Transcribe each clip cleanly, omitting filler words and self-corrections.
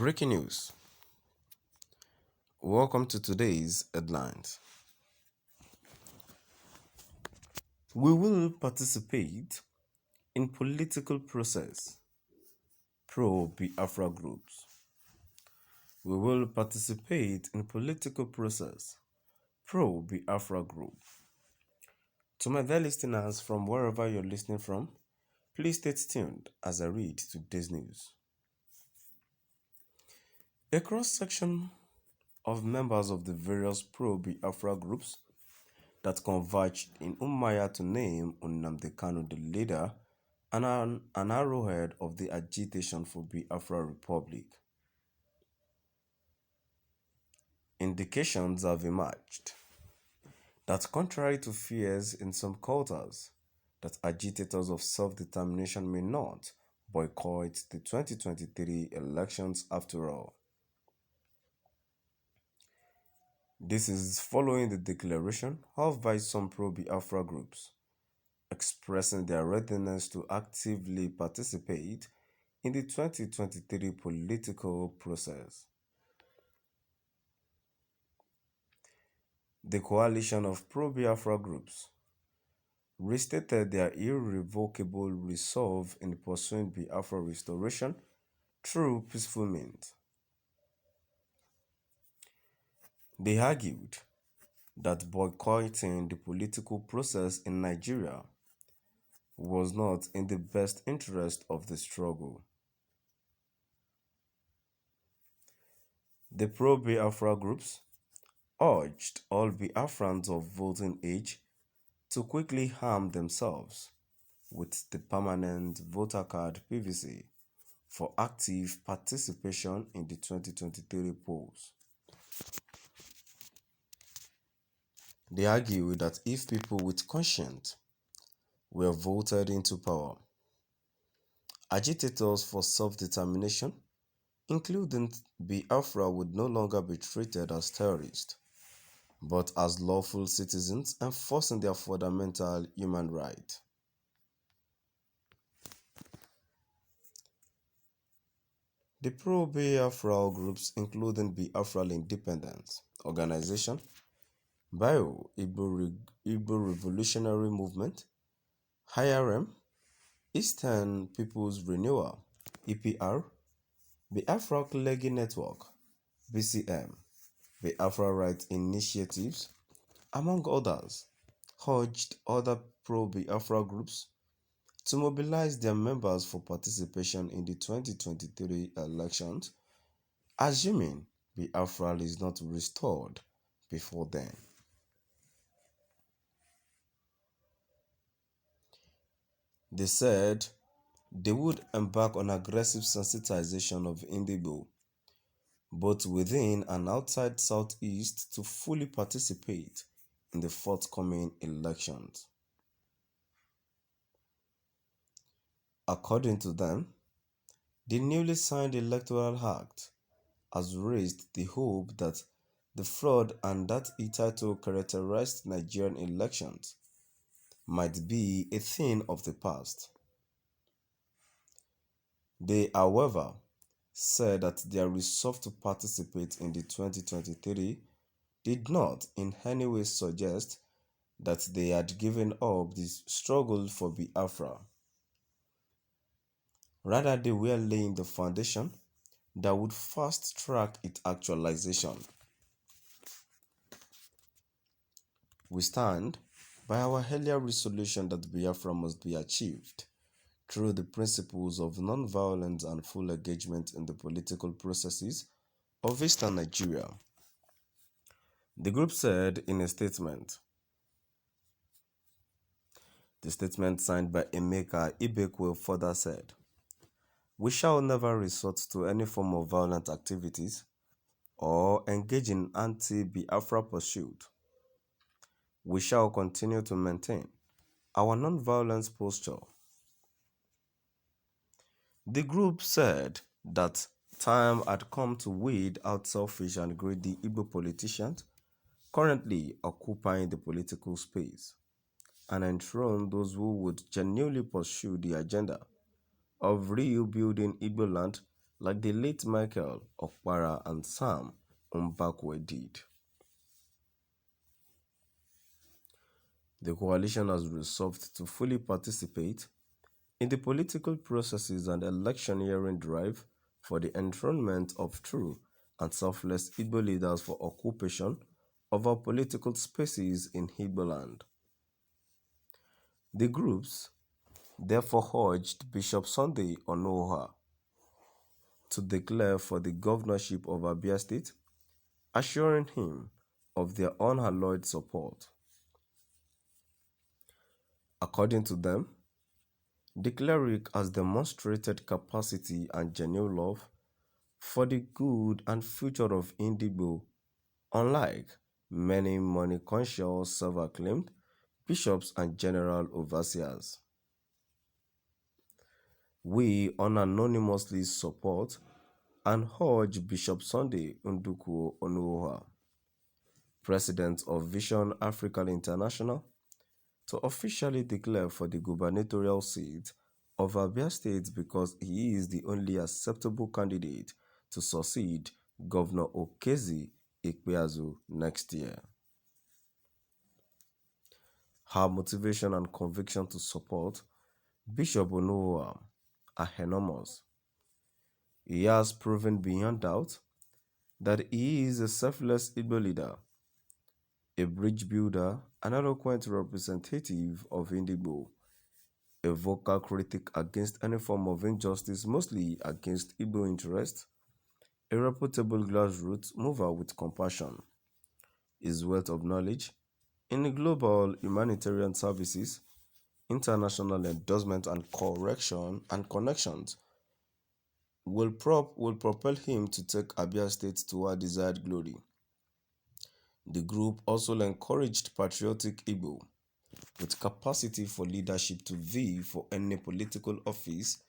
Breaking news. Welcome to today's headlines. We will participate in political process. Pro-Biafra groups. We will participate in political process. Pro-Biafra group. To my dear listeners from wherever you're listening from, please stay tuned as I read today's news. A cross-section of members of the various pro-Biafra groups that converged in Ummaya to name Nnamdi Kanu the leader and an arrowhead of the agitation for Biafra Republic. Indications have emerged that contrary to fears in some quarters, that agitators of self-determination may not boycott the 2023 elections after all. This is following the declaration held by some pro-Biafra groups, expressing their readiness to actively participate in the 2023 political process. The coalition of pro-Biafra groups restated their irrevocable resolve in pursuing Biafra restoration through peaceful means. They argued that boycotting the political process in Nigeria was not in the best interest of the struggle. The pro-Biafra groups urged all Biafrans of voting age to quickly arm themselves with the permanent voter card (PVC) for active participation in the 2023 polls. They argue that if people with conscience were voted into power, agitators for self-determination, including Biafra, would no longer be treated as terrorists, but as lawful citizens enforcing their fundamental human right. The pro-Biafra groups, including Biafra Independence Organization, Igbo Revolutionary Movement, IRM, Eastern People's Renewal, EPR, Biafra Legi Network, BCM, Biafra Rights Initiatives, among others, urged other pro-Biafra groups to mobilize their members for participation in the 2023 elections, assuming Biafra is not restored before then. They said they would embark on aggressive sensitization of Indigo, both within and outside Southeast, to fully participate in the forthcoming elections. According to them, the newly signed Electoral Act has raised the hope that the fraud and that hitherto characterized Nigerian elections might be a thing of the past. They, however, said that their resolve to participate in the 2023 did not in any way suggest that they had given up the struggle for Biafra. Rather, they were laying the foundation that would fast-track its actualization. We stand by our earlier resolution that Biafra must be achieved through the principles of non-violence and full engagement in the political processes of Eastern Nigeria. The group said in a statement. The statement signed by Emeka Ibekwe further said, "We shall never resort to any form of violent activities or engage in anti-Biafra pursuit. We shall continue to maintain our non-violence posture." The group said that time had come to weed out selfish and greedy Igbo politicians currently occupying the political space and enthrone those who would genuinely pursue the agenda of rebuilding Igbo land like the late Michael Okpara and Sam Mbakwe did. The coalition has resolved to fully participate in the political processes and electioneering drive for the enthronement of true and selfless Igbo leaders for occupation of our political spaces in Igbo land. The groups therefore urged Bishop Sunday Onoha to declare for the governorship of Abia State, assuring him of their unalloyed support. According to them, the cleric has demonstrated capacity and genuine love for the good and future of Indigo, unlike many money-conscious self-acclaimed bishops and general overseers. We unanimously support and urge Bishop Sunday Nduku Onuoha, President of Vision Africa International, to officially declare for the gubernatorial seat of Abia State because he is the only acceptable candidate to succeed Governor Okezi Ikpeazu next year. Her motivation and conviction to support Bishop Onuoha are enormous. He has proven beyond doubt that he is a selfless Igbo leader, a bridge builder, an eloquent representative of Indigo, a vocal critic against any form of injustice, mostly against Igbo interests, a reputable grassroots mover with compassion. His wealth of knowledge in global humanitarian services, international endorsement and correction and connections will propel him to take Abia State to our desired glory. The group also encouraged patriotic Igbo with capacity for leadership to vie for any political office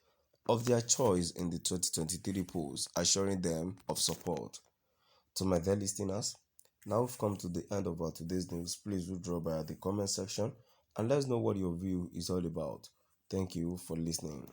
of their choice in the 2023 polls, assuring them of support. To my dear listeners, now we've come to the end of our today's news. Please do drop by the comment section and let us know what your view is all about. Thank you for listening.